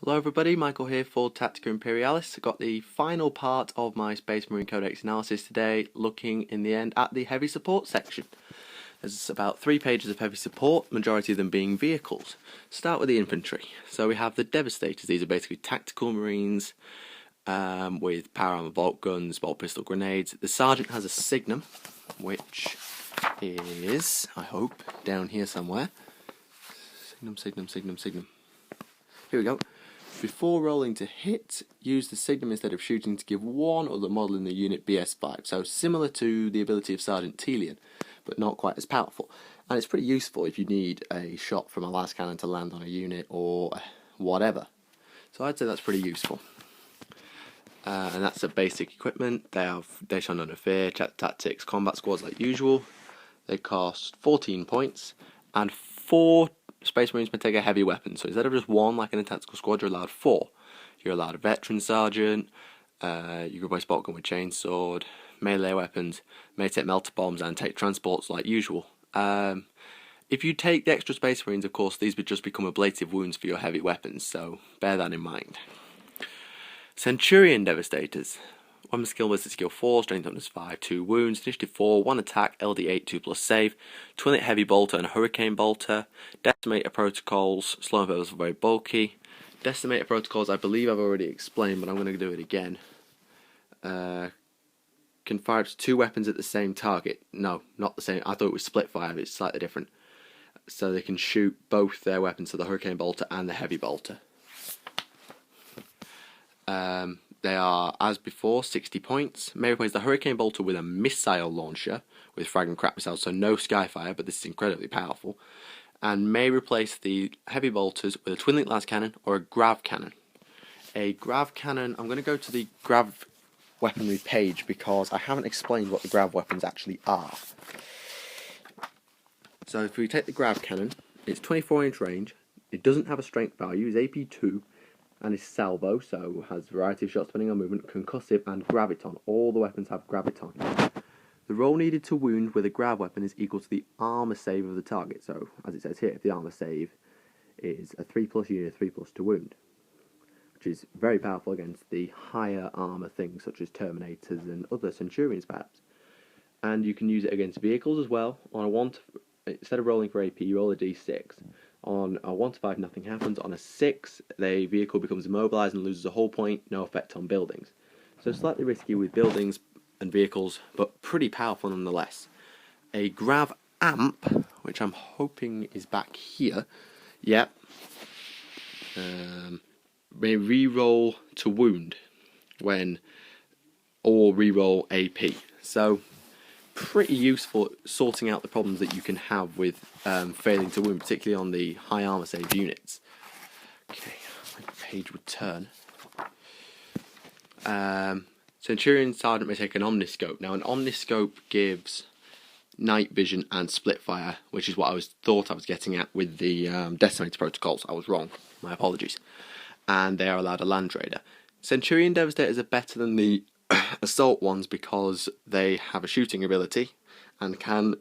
Hello everybody, Michael here for Tactica Imperialis. I got the final part of my Space Marine Codex analysis today, looking in the end at the heavy support section. There's about 3 pages of heavy support, majority of them being vehicles. Start with the infantry. So we have the Devastators. These are basically tactical marines with power armor, bolt guns, bolt pistol grenades. The sergeant has a Signum, which is, I hope, down here somewhere. Signum. Here we go. Before rolling to hit, use the Signum instead of shooting to give one other model in the unit BS5. So similar to the ability of Sergeant Telian, but not quite as powerful. And it's pretty useful if you need a shot from a las cannon to land on a unit or whatever. So I'd say that's pretty useful. And that's the basic equipment. They have Dash Under Fear, Tactics, Combat Squads like usual. They cost 14 points, and 4 Space Marines may take a heavy weapon. So instead of just 1 like in a tactical squad, you're allowed 4. You're allowed a veteran sergeant, you can replace bolt gun with chainsword, melee weapons, may take melter bombs and take transports like usual. If you take the extra Space Marines, of course, these would just become ablative wounds for your heavy weapons, so bear that in mind. Centurion Devastators. 1 skill versus skill 4, strength bonus 5, 2 wounds, initiative 4, 1 attack, LD 8, 2+ save, twin heavy bolter and a hurricane bolter, decimator protocols, slow and are very bulky. Decimator protocols I believe I've already explained, but I'm going to do it again. Can fire up to 2 weapons at the same target. No, not the same. I thought it was split fire, but it's slightly different. So they can shoot both their weapons, so the hurricane bolter and the heavy bolter. They are, as before, 60 points. May replace the Hurricane Bolter with a missile launcher with frag and crack missiles, so no skyfire, but this is incredibly powerful. And may replace the Heavy Bolters with a Twin Link Las Cannon or a Grav Cannon. A Grav Cannon, I'm going to go to the Grav weaponry page because I haven't explained what the Grav weapons actually are. So if we take the Grav Cannon, it's 24-inch range, it doesn't have a strength value, it's AP 2. And is salvo, so has a variety of shots depending on movement, concussive and graviton. All the weapons have graviton. The roll needed to wound with a grav weapon is equal to the armor save of the target. So, as it says here, if the armor save is a 3+ unit, 3+ to wound, which is very powerful against the higher armor things such as Terminators and other Centurions perhaps. And you can use it against vehicles as well. On a 1 to, instead of rolling for AP, you roll a d6. On a 1 to 5, nothing happens. On a 6, the vehicle becomes immobilized and loses a whole point, no effect on buildings. So slightly risky with buildings and vehicles, but pretty powerful nonetheless. A Grav Amp, which I'm hoping is back here. Yep. May reroll to wound when, or reroll AP. So pretty useful at sorting out the problems that you can have with failing to wound, particularly on the high armor save units. Okay, page would turn. Centurion Sergeant may take an Amna Scope. Now, an Amna Scope gives night vision and split fire, which is what I thought I was getting at with the Decimator protocols. I was wrong. My apologies. And they are allowed a Land Raider. Centurion Devastators are better than the assault ones because they have a shooting ability and can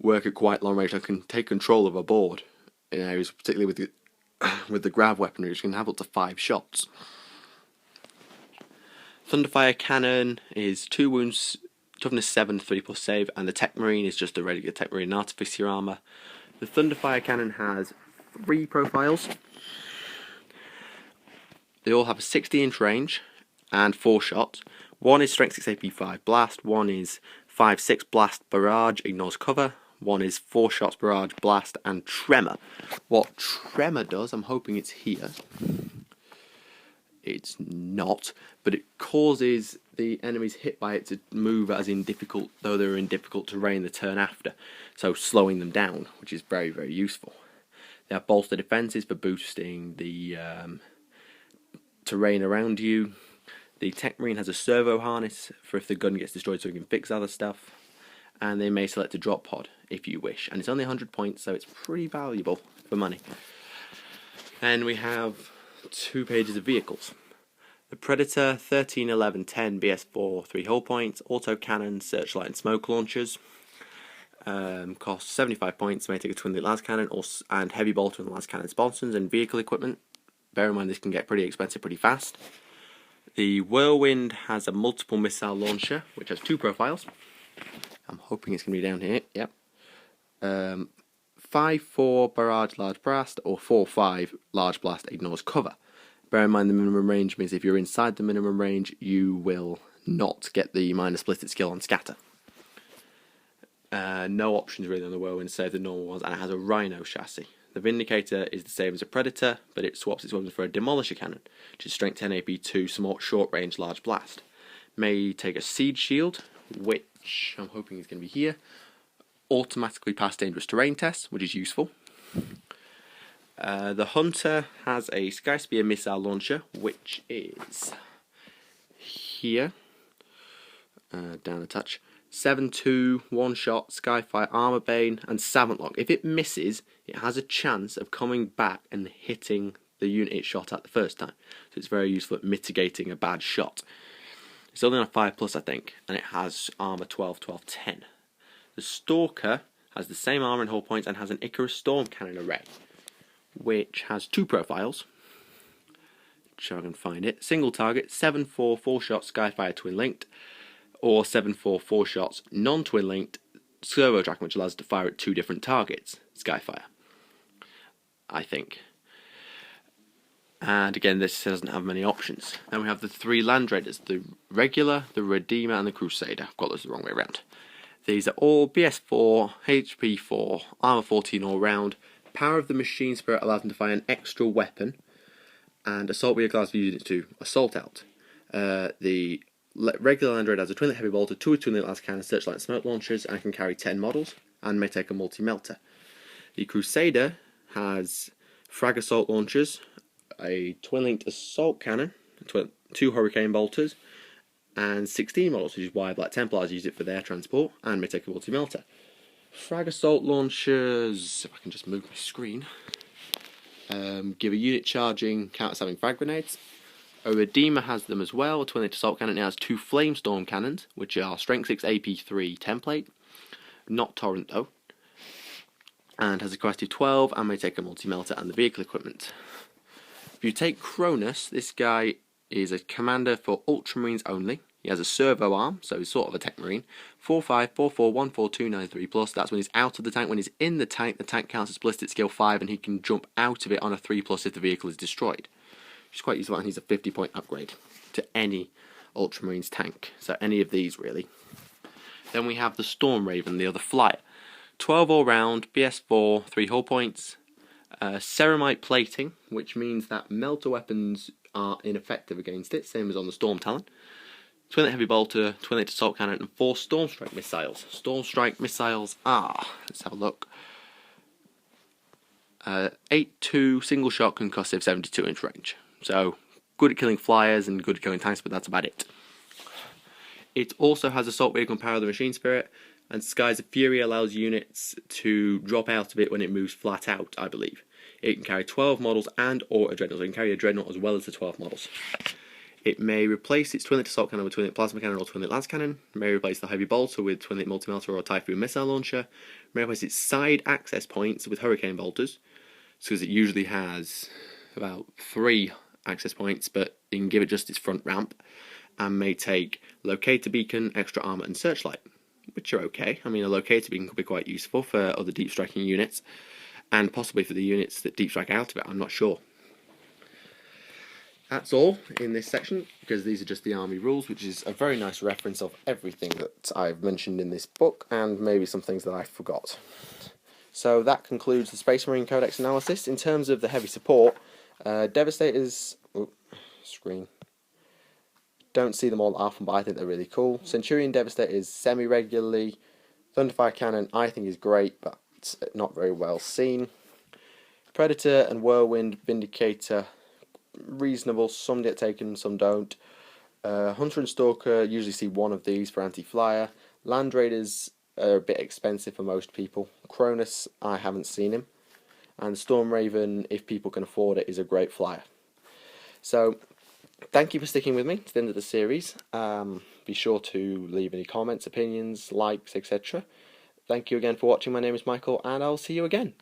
work at quite long range and can take control of a board in areas, particularly with the grav weaponry, which can have up to 5 shots. Thunderfire Cannon is 2 wounds, toughness 7, 3+ save, and the Tech Marine is just a regular Tech Marine Artificer armor. The Thunderfire Cannon has 3 profiles. They all have a 60-inch range and 4 shots. 1 is Strength 6 AP 5 Blast, 1 is 5/6 Blast Barrage, ignores cover, 1 is 4 shots Barrage, Blast, and Tremor. What Tremor does, I'm hoping it's here. It's not, but it causes the enemies hit by it to move as in difficult, though they're in difficult terrain the turn after, so slowing them down, which is very, very useful. They have bolster defenses for boosting the terrain around you. The Tech Marine has a servo harness for if the gun gets destroyed so you can fix other stuff. And they may select a drop pod if you wish. And it's only 100 points, so it's pretty valuable for money. And we have 2 pages of vehicles. The Predator, 13, 11, 10, BS4, 3 hull points. Auto cannon, searchlight and smoke launchers. Cost 75 points, may take a twin lit las cannon and heavy bolter and las cannon sponsons and vehicle equipment. bear in mind this can get pretty expensive pretty fast. The Whirlwind has a multiple missile launcher, which has 2 profiles. I'm hoping it's going to be down here, yep. 5-4 barrage large blast, or 4-5 large blast ignores cover. Bear in mind the minimum range means if you're inside the minimum range, you will not get the minor split skill on scatter. No options really on the Whirlwind save the normal ones, and it has a Rhino chassis. The Vindicator is the same as a Predator, but it swaps its weapons for a Demolisher Cannon, which is strength 10 AP 2, short range large blast. May take a Siege Shield, which I'm hoping is going to be here. Automatically pass dangerous terrain tests, which is useful. The Hunter has a Sky Spear missile launcher, which is here, down a touch. 7-2, one-shot, Skyfire, Armor Bane, and Savant Lock. If it misses, it has a chance of coming back and hitting the unit it shot at the first time. So it's very useful at mitigating a bad shot. It's only on a 5+, I think, and it has Armor 12, 12, 10. The Stalker has the same armor and hull points and has an Icarus Storm Cannon array, which has 2 profiles. Sure I can find it. Single target, 7-4, 4-shot, Skyfire twin linked, or 7-4, 4-shots, non-twin linked, servo tracking, which allows us to fire at 2 different targets. Skyfire, I think. And again, this doesn't have many options. Then we have the 3 Land Raiders, the Regular, the Redeemer, and the Crusader. I've got those the wrong way around. These are all BS4, HP 4, Armor 14 all round. Power of the Machine Spirit allows them to fire an extra weapon, and Assault Wheel allows the unit to assault out. The regular Land Raider has a twin heavy bolter, 2 twin las cannon, searchlight and smoke launchers, and can carry 10 models, and may take a multi-melter. The Crusader has frag assault launchers, a twin-linked assault cannon, 2 hurricane bolters, and 16 models, which is why Black Templars use it for their transport, and may take a multi-melter. Frag assault launchers, if I can just move my screen, give a unit charging counter-stabbing frag grenades. A Redeemer has them as well, a twin-linked assault cannon. It has 2 flamestorm cannons, which are strength 6 AP 3 template, not torrent though, and has a capacity of 12 and may take a multi-melter and the vehicle equipment. If you take Cronus, this guy is a commander for Ultramarines only. He has a servo arm, so he's sort of a tech marine. 4-5, 4-4, 1-4, 2-9, 3+. That's when he's out of the tank. When he's in the tank counts as ballistic skill 5, and he can jump out of it on a 3+ if the vehicle is destroyed. Which is quite useful, and he's a 50-point upgrade to any Ultramarines tank. So any of these, really. Then we have the Storm Raven, the other flyer. 12 all round, BS4, 3 hull points. Ceramite plating, which means that melter weapons are ineffective against it, same as on the Storm Talon. Twin heavy bolter, twin assault cannon, and 4 Storm Strike missiles. Storm Strike missiles are, let's have a look, 8-2 single shot concussive 72-inch range. So good at killing flyers and good at killing tanks, but that's about it. It also has assault vehicle and power of the machine spirit, and Skies of Fury allows units to drop out of it when it moves flat out, I believe. It can carry 12 models and or a dreadnought, so it can carry a dreadnought as well as the 12 models. It may replace its twin-linked assault cannon with twin-linked plasma cannon or twin-linked lance cannon. It may replace the heavy bolter with twin-linked multi-melter or Typhoon missile launcher. It may replace its side access points with hurricane bolters, because it usually has about 3 access points, but you can give it just its front ramp. And may take locator beacon, extra armor, and searchlight, which are okay. I mean, a locator beacon could be quite useful for other deep striking units, and possibly for the units that deep strike out of it. I'm not sure. That's all in this section, because these are just the army rules, which is a very nice reference of everything that I've mentioned in this book, and maybe some things that I forgot. So that concludes the Space Marine Codex analysis. In terms of the heavy support, Devastators... screen. Don't see them all often, but I think they're really cool. Centurion Devastators semi-regularly. Thunderfire Cannon I think is great, but it's not very well seen. Predator and Whirlwind Vindicator, reasonable. Some get taken, some don't. Hunter and Stalker usually see one of these for anti-flyer. Land Raiders are a bit expensive for most people. Cronus, I haven't seen him. And Storm Raven, if people can afford it, is a great flyer. So, thank you for sticking with me to the end of the series. Be sure to leave any comments, opinions, likes, etc. Thank you again for watching. My name is Michael, and I'll see you again.